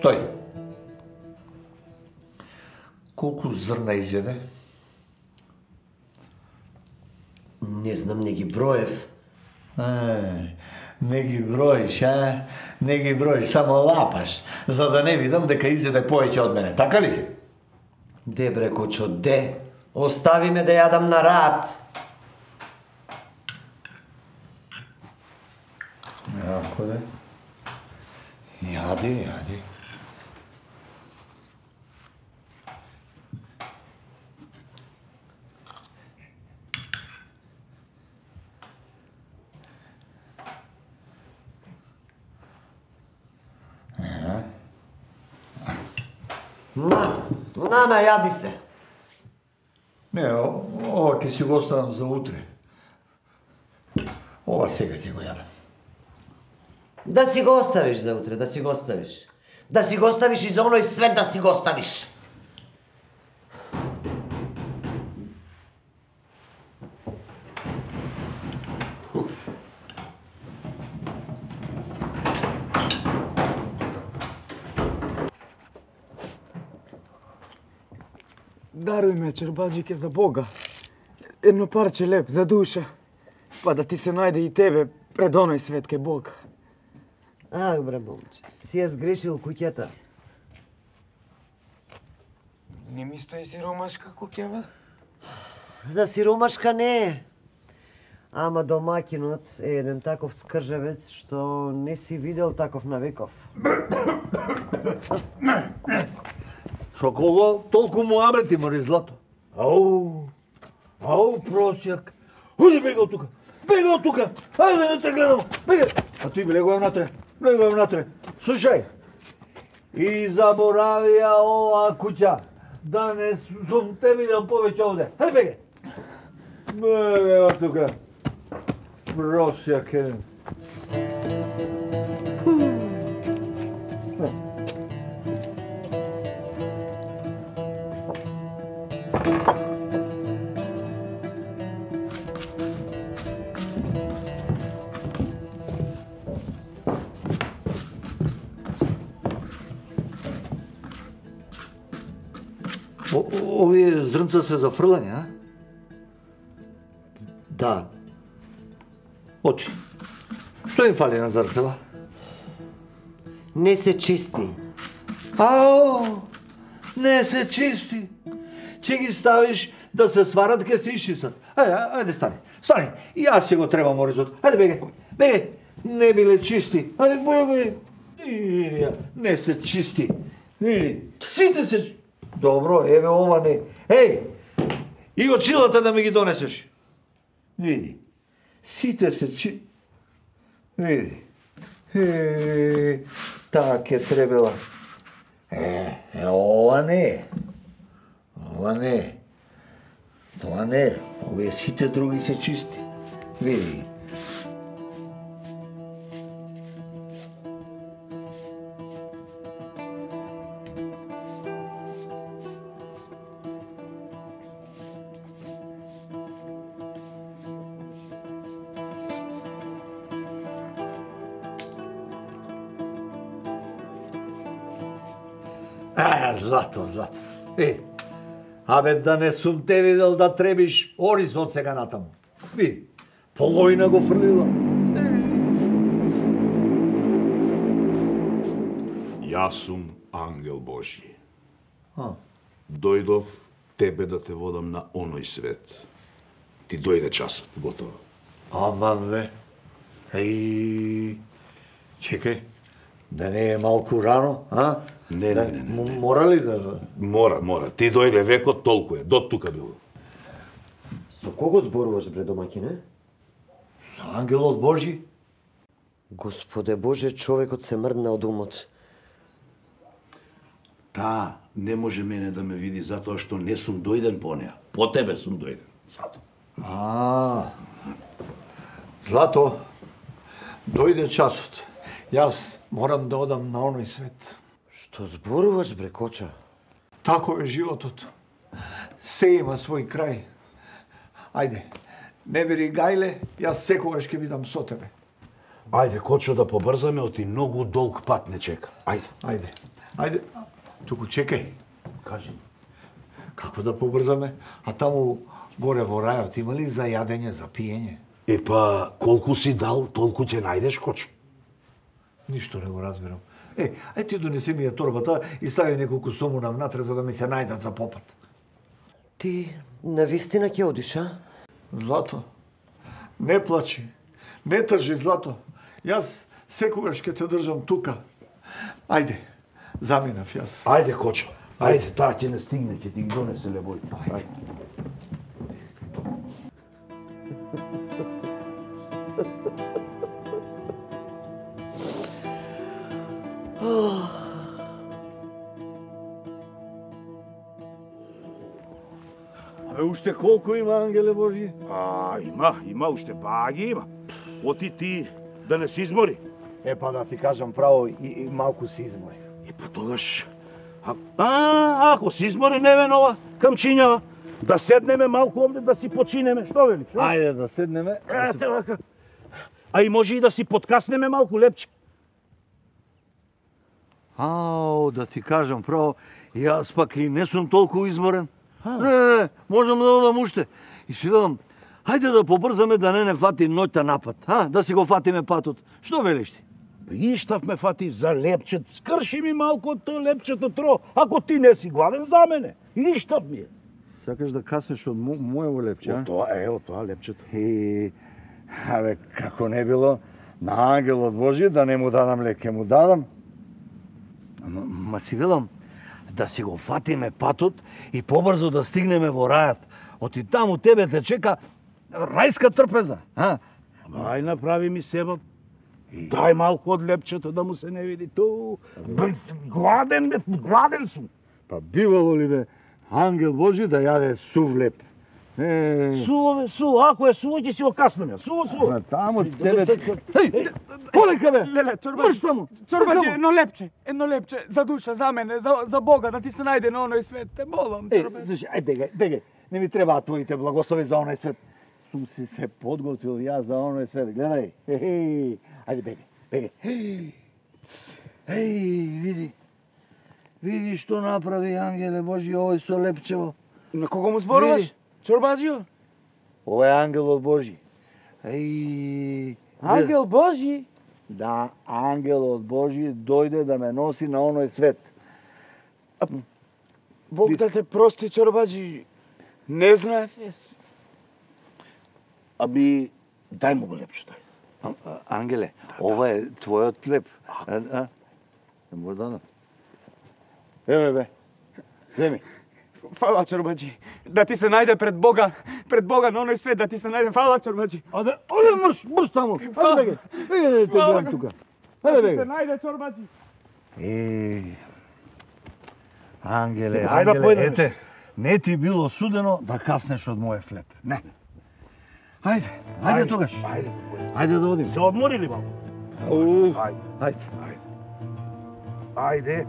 Стој. Колку зрна изјаде? Не знам, не ги броев. Не ги броиш, а? Не ги броиш, само лапаш, за да не видам дека изјаде повеќе од мене, така ли? Де бре, Кочо, де? Остави ме да јадам на рад. Јако де. Јади, јади. На, јади се. Не, ова ќе си го оставам за утре. Ова сега ќе го јадам. Да си го оставиш за утре, да си го оставиш. Да си го оставиш и за оној свет да си го оставиш. Даруј ме, чербаджике, за Бога. Едно парче леп, за душа. Па да ти се најде и тебе пред оној свет ке Бог. Ах, бре, момче, си ја сгрешил куќата. Не ми стои сиромашка куќава? За сиромашка не е. Ама домакинот е еден таков скржавец, што не си видел таков на веков. Со кого толку му абети, мори Злато? Ау, просјак. Уди, бега од тука, бега од тука. Ајде, не те гледам, бега. А ти влегувам натре. Слушај, и заборавија ова куќа, да не сум те видел повеќе овде. Ајде, бега. Бега од тука. Просјак еден. Овие зрнца се за фрлање, а? Да. Оти. Што им фали на зрнцева? Не се чисти. Ао, не се чисти. Ќе ги ставиш да се сварат, ке се ишчистат. Ајде, стани. И јас ќе го требам оризот. Ајде, беге. Не биле чисти. Ајде, бојоги. Не се чисти. Сите се... Добро, еве ова не. И очилата да ми ги донесеш. Види. Сите се Види. Така ќе требела. Ова не. Тоа не. Овие сите други се чисти. Види. Злато. Абе, да не сум те видел да требиш ориз од сега натаму. Види, половина го фрлила. Јас сум ангел Божји. Дојдов тебе да те водам на оној свет. Ти дојде часот, готово. Ама бе. Чекај, да не е малку рано, а? Не. Мора ли да... Мора. Ти дојде векот, толку е. До тука било. Со кого зборуваш, бре, домаќине? Со ангелот Божји. Господе Боже, човекот се мрдна од умот. Таа не може мене да ме види затоа што не сум дојден по неа. По тебе сум дојден. Зато. Злато, дојде часот. Јас морам да одам на оној свет. Што зборуваш, бре, Коча? Таков е животот. Се има свој крај. Ајде, не бери гајле, јас секогаш ќе бидам со тебе. Ајде, Кочо, да побрзаме, оти многу долг пат не чека. Ајде. Ајде, туку чекај. Кажи. Како да побрзаме? А таму горе во рајот има ли за јадење, за пиење? Па, колку си дал, толку ќе најдеш, Кочо. Ништо не го разбирам. Ај ти донеси ми ја торбата и стави неколку сомуна внатре за да ми се најдат за попат. Ти навистина ќе одиш, а? Злато, не плачи, не тржи, Злато. Јас секогаш ќе те држам тука. Ајде, заминав јас. Ајде, Кочо. Ајде, таа ќе не стигне, ќе ти ги донесе лебојте. Ајде. Уште колку има, ангеле Божи? Има, уште баги има. Оти ти да не се измори. Па да ти кажам право, и малку се измори. Па тогаш... ако се измори, не нова камчињава, да седнеме малку овде, да си починеме. Што велиш? Ајде да седнеме. Ете вака. А и може и да си подкаснеме малку, Лепче. Ау, да ти кажам право, јас пак и не сум толку изморен. Не, можам да одам уште. И си велам, ајде да побрзаме да не фати ноќта напад, да си го фатиме патот. Што велиш ти? Иштав ме фати за Лепчет, скрши ми малку од тој Лепчето тро, ако ти не си гладен за мене. Иштав ми е. Сакаш да каснеш од моево Лепче, Од тоа Лепчето. Абе, како не било, на ангелот Божи да не му дадам лек, ќе му дадам. Ма си велам, да си го фатиме патот и побрзо да стигнеме во рајот. Оти таму тебе те чека рајска трпеза. Ај направи ми себа. Дај малку од Лепчето да му се не види. Гладен сум. Па бивало ли бе ангел Божи да јаде сув леп? Суво, ако е суво, ќе си го каснеме. Суво. Таму тебе... Полека бе! Леле, Чорбаџи, едно лепче, за душа, за мене, за Бога, да ти се најде на оној свет. Те молам, Чорбаџи. Слушай, ај бегај, не ми требаат твоите благослови за оној свет. Сум си се подготвил јас за оној свет. Гледај, ајде бегај. Види што направи ангеле Божи овој со лепчево. На кого му зборуваш? Чорбаџио? Ова е ангелот Божи. Ангел Божи? Да, ангелот Божи дојде да ме носи на оној свет. Бог да те прости, Чорбаџи. Не знаев јас. Дај му го Лепчето. Ангеле, ова е твојот леп. Не му дадам. Бе. Земи. Фала, Чорбаџи. Да ти се најде пред Бога на оној свет, да ти се најде. Фала, Чорбаџи. Ајде, мрш таму. Ајде беге. Беге да те гледам тука. Ајде беге. Да се најде, Чорбаџи. Ангеле, Ајде да појдеме. ете, не ти било судено да каснеш од моје хлеб. Не. Ајде тогаш. Ајде да одиме. Се одмори ли малку? Ајде.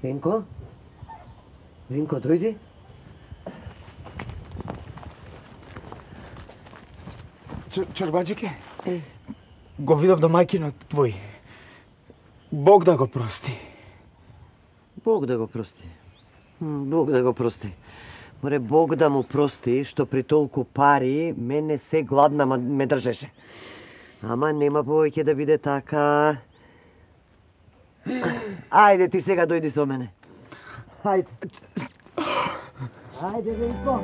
Винко, дојди. Чорбаџике, го видов домаќинот твој. Бог да го прости. Бог да го прости. Море Бог да му прости, што при толку пари мене се гладна ме држеше. Ама нема повеќе да биде така. Ајде ти сега дојди со мене. Ајде, Винко.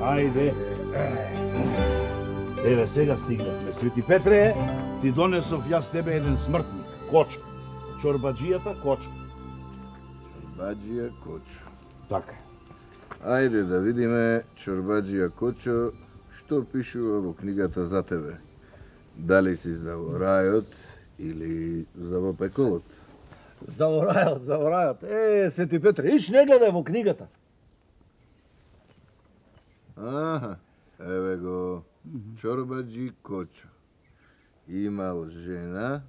Ајде. Еве, сега стигнавме. Свети Петре, ти донесов јас тебе еден смртник. Кочо. Чорбаџијата Кочо. Чорбаџија Кочо. Така. Ајде да видиме, чорбаджија Кочо, што пишува во книгата за тебе. Дали си за во рајот или за во пеколот? За во рајот. Свети Петре, иш не гледај во книгата. Аха, еве го, чорбаджи Кочо. Имал жена,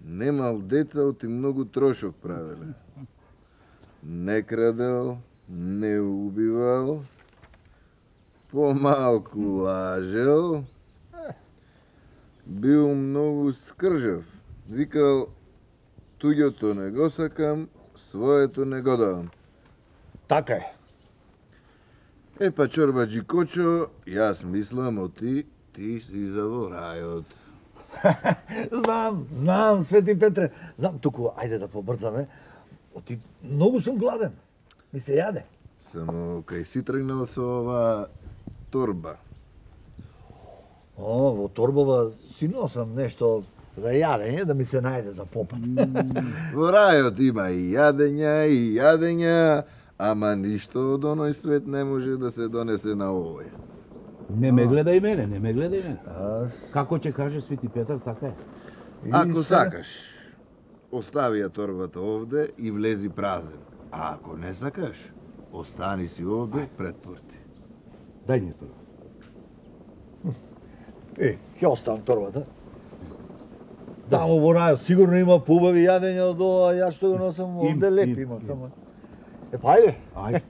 немал деца, оти многу трошок правеле. Не крадел, не убивал, помалку лажел, бил многу скржав. Викал, туѓото не го сакам, своето не го давам. Така е. Па чорбаджи Кочо, јас мислам оти, ти си за во рајот. Знам, Свети Петре. Знам, туку, ајде да побрзаме. Оти, многу сум гладен. Ми се јаде. Само кај си тргнал со ова торба. Во торбова си носам нешто за јадење, да ми се најде за попат. Во рајот има и јадења, ама ништо од оној свет не може да се донесе на овој. Не ме гледај мене, не ме гледај мене. Како ќе каже Свети Петар, така е. Ако сакаш, остави ја торбата овде и влези празен. А ако не сакаш, остани си овде пред порти. Дај ни тоа. Ќе оставам торбата. Таму во рајот сигурно има поубави јадења од ова, јас што го носам овде леп има само. Па ајде. Ајде.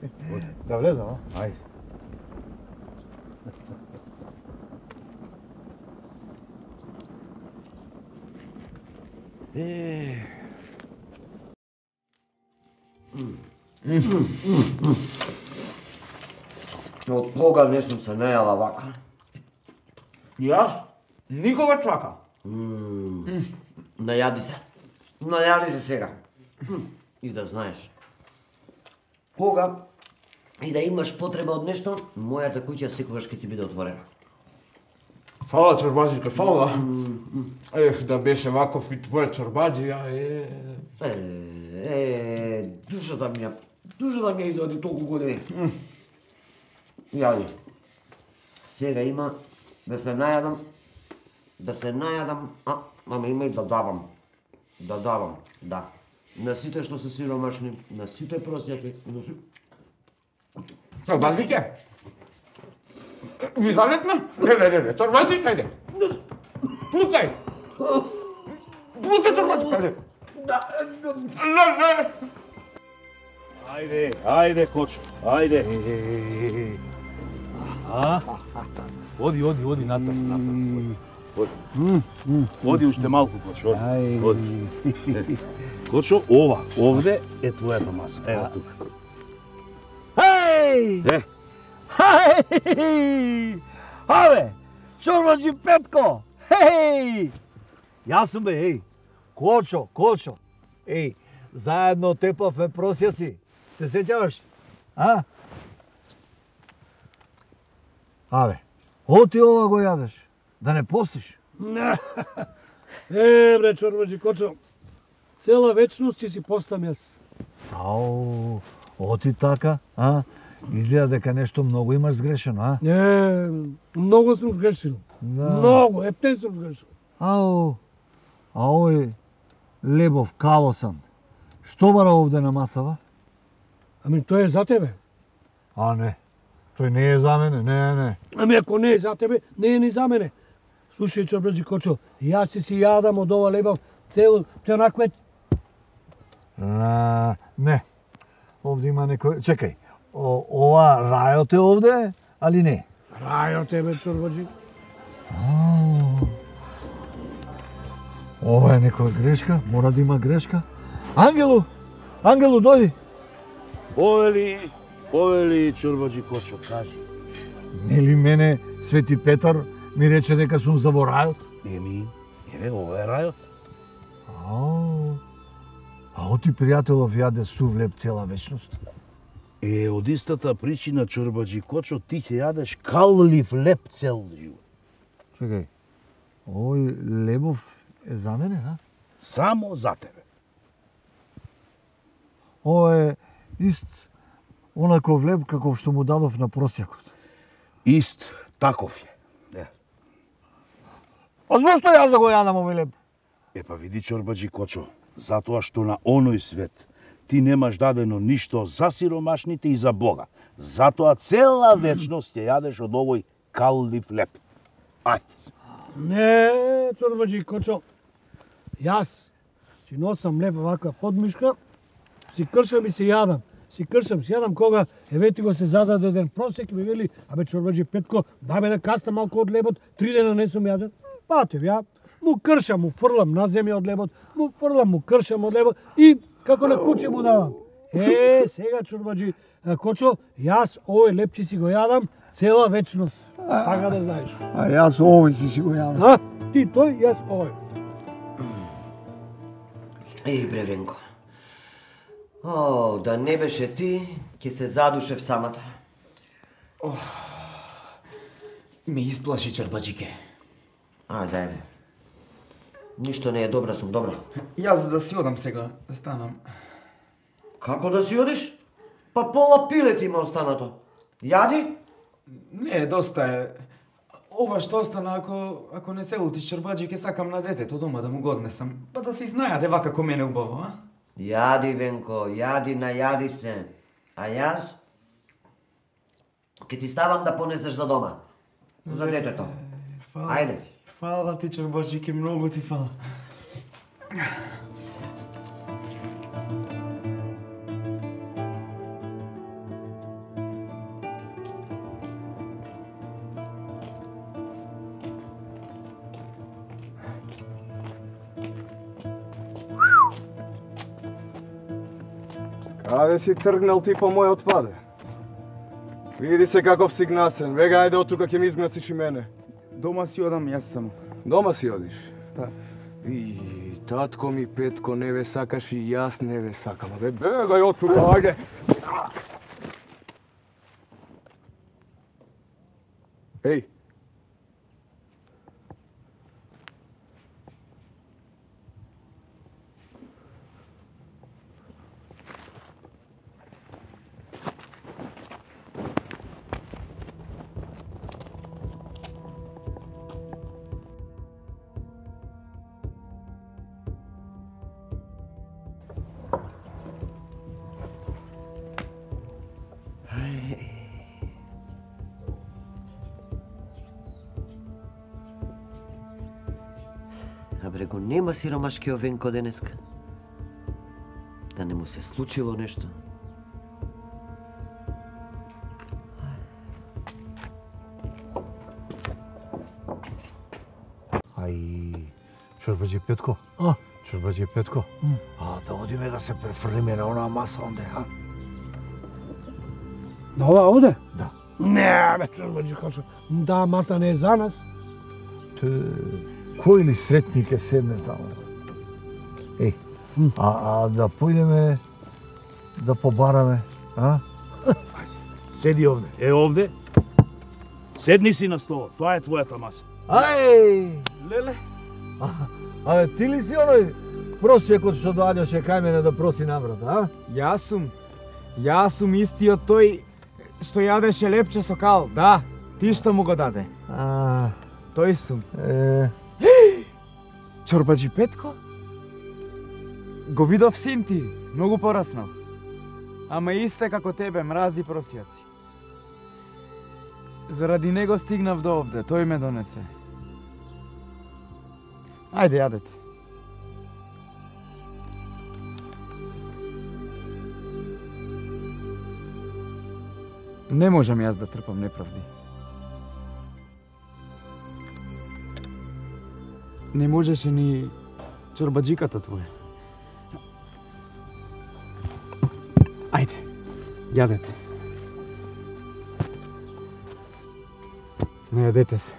Да влезам, а? Ајде. Од кога не сум се најала вака? Јас? Никога чака. Најади се сега. И да знаеш, кога и да имаш потреба од нешто, мојата куќа секогаш ќе ти биде отворена. Фала, чорбаджика, фала. Да беше ваков и твоја чорбаджија, Душата ми ја извади толку години. Јади. Сега има да се најадам, ама има и да давам. Да. На сите што се сиромашни, на сите простјаки. Чорбаджике? Ви залетна? Не, чорбаджика, ајде. Плукај! Плукај, чорбаджика, ајде. Ајде, Кочо, ајде. Оди натаму. Оди уште малку, Кочо, оди. Кочо, овде е твојата маса. Ево тука. Хеј! Абе, чорбаджи Петко! Хеј! Јас сум бе, Кочо. Заедно тепавме просјаци. Се сеќаваш? Абе, оти ова го јадеш. Да не постиш. Бре, чорбаджи Кочо, цела вечност ќе си постам јас. Ау, оти така, Изгледа дека нешто многу имаш сгрешено, Многу сум сгрешил. Многу, ептен сум сгрешил. Ау, а овој Лебов Калосан, што бара овде на масава? Ами тој е за тебе. Не, тој не е за мене, не. Ами ако не е за тебе, не е ни за мене. Слушај, чорбаджи Кочо, јас ќе си јадам од ова Лебов цел, тој онакво е... Не, овде има некој... Чекај, ова рајот е овде, али не? Рајот е, бе, чорбаджи. Ова е некоја грешка, мора да има грешка. Ангелу, дојди. Повели, чорбаджи Кочо, кажи. Нели мене Свети Петар ми рече дека сум за во рајот? Еве, ова е рајот. А оти пријателов јаде сув леп цела вечност. Од истата причина, чорбаджи Кочо, ти ќе јадеш каллив леп цел живот. Чекај, овој Лебов е за мене, Само за тебе. Ова е ист Онаков леб каков што му дадов на просјакот. Ист, таков е. Не. А зошто јас да го јадам овој леб? Па види чорбаджи Кочо, затоа што на оној свет ти немаш дадено ништо за сиромашните и за Бога. Затоа цела вечност ќе јадеш од овој каллив леб. Ајде. Не, чорбаджи Кочо. Јас си носам леб вака подмишка, си кршам и се јадам. Си јадам кога евети го се зададе еден просек и ми вели, абе чорбаджи Петко, дај ме да кастам малку од лебот, 3 дена не сум јаден. Патев ја, му кршам, му фрлам на земја од лебот, му фрлам, му кршам од лебот и како на куче му давам. Сега чорбаджи Кочо, јас овој лепчи си го јадам цела вечност. Така да знаеш. А јас овој ќе си го јадам. А, ти тој, јас овој. Еј, бре, Венко. О, да не беше ти, ќе се задушев самата. Ме исплаши чорбаджике. Ајде. Ништо не е, добра сум, добра. Јас да си одам сега, да станам. Како да си одиш? Па пола пилет има останато. Јади? Не, доста е. Ова што остана, ако не се лути чорбаджике, сакам на детето дома да му го однесам. Па да се изнајаде вака ко мене убаво, а? Јади, Венко, јади, најади се. А јас? Ке ти ставам да понесеш за дома. За детето. Ајде. Фала ти, чорбаджике, многу ти фала. Каде си тргнал ти по мојот паде? Види се каков си гнасен. Вега, ајде од тука ќе ми изгнасиш и мене. Дома си одам јас само. Дома си одиш? Да. И татко ми Петко не ве сакаш и јас не ве сакам. Абе, бегај од тука, ајде. Еј. Абре го нема сиромашкиот Венко денеска. Да не му се случило нешто. Ај, чорбаджи Петко. Чорбаджи Петко. Да одиме да се префрлиме на онаа маса онде, а? На ова оде? Да. Не, бе, чорбаджи Кочо. Да, маса не е за нас. Кој ли сретник е седне таму? Еј, а да појдеме да побараме, а? Седи овде. Овде. Седни си на столот. Тоа е твојата маса. Ај! Леле. Абе, ти ли си оној просјекот што доаѓаше кај мене да проси наврат, а? Јас сум истиот тој што јадеше лепче со кал. Да, ти што му го даде. Тој сум. Чорбаджи Петко? Го видов син ти, многу пораснал. Ама исте како тебе, мрази просјаци. Заради него стигнав до овде, тој ме донесе. Ајде, јадете. Не можам јас да трпам неправди. Не можеше ни чорбаджиката твоја. Ајде, јадете. Не јадете се.